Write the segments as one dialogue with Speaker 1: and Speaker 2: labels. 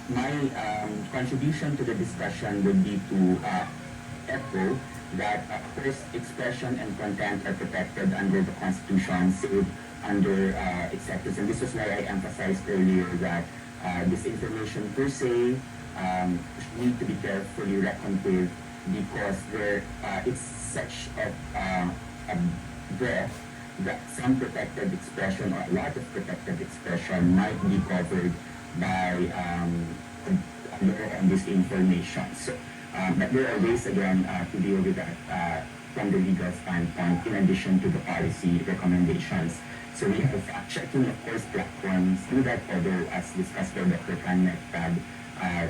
Speaker 1: My contribution to the discussion would be to echo that first, expression and content are protected under the Constitution, save under acceptance. And this is why I emphasized earlier that this information per se need to be carefully reckoned with because it's such a breadth that some protected expression or a lot of protected expression might be covered by law on this information. So, but there are ways again to deal with that from the legal standpoint in addition to the policy recommendations. So we have fact-checking, of course, platforms do that, although as discussed by Dr. Kanek, have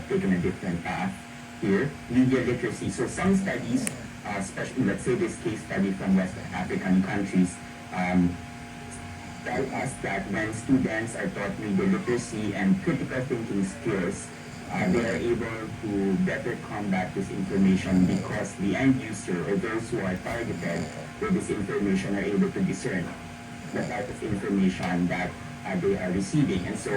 Speaker 1: taken a different path here. Media literacy. So some studies, especially let's say this case study from West African countries, tell us that when students are taught media literacy and critical thinking skills, they are able to better combat this information because the end user or those who are targeted with this information are able to discern the type of information that they are receiving. And so,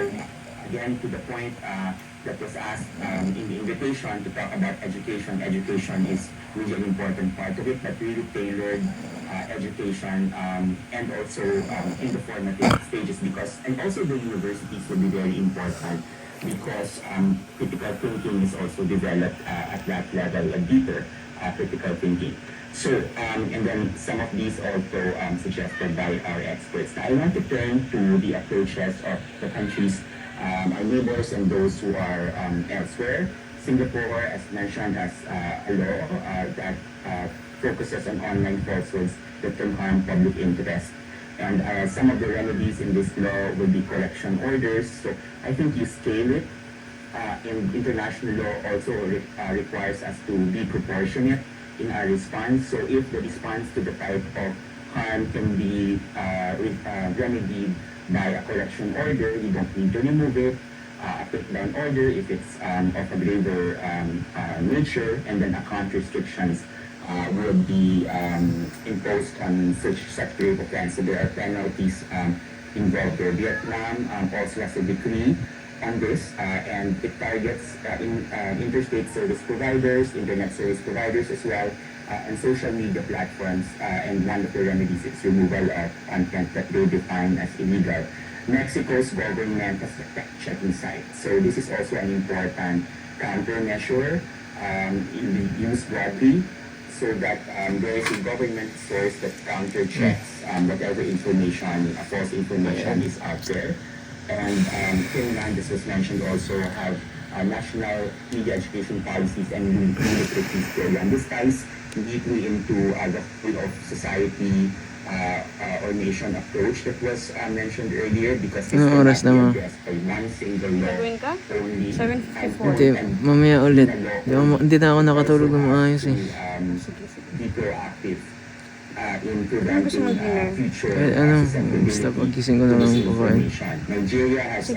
Speaker 1: again, to the point that was asked in the invitation to talk about education, education is really an important part of it, but really tailored education and also in the formative stages because, and also the universities will be very important because critical thinking is also developed at that level, a deeper critical thinking. So, and then some of these also suggested by our experts. Now, I want to turn to the approaches of the countries, our neighbors and those who are elsewhere. Singapore, as mentioned, has a law that focuses on online falsehoods that can harm public interest. And some of the remedies in this law would be correction orders. So I think you scale it. In international law also requires us to be proportionate in our response. So if the response to the type of harm can be remedied by a correction order, we don't need to remove it. A put-down order if it's of a graver nature, and then account restrictions will be imposed on such grave offense. So there are penalties involved there. Vietnam also has a decree on this, and it targets interstate service providers, internet service providers as well, and social media platforms, and one of the remedies is removal of content that they define as illegal. Mexico's government has a fact-checking site, so this is also an important countermeasure used broadly so that there is a government source that counter-checks whatever information, false information is out there. And Finland, this was mentioned, also have national media education policies and literacy program. This ties deeply into the whole of society or nation approach that was mentioned earlier because this cannot be addressed by one single law. Only
Speaker 2: 7:54. Hindi, mamaya ulit. Hindi na ako nakatulog ng maayos eh.
Speaker 1: Be proactive in preventing future
Speaker 2: basta pagkising ko na lang po.
Speaker 1: Nigeria has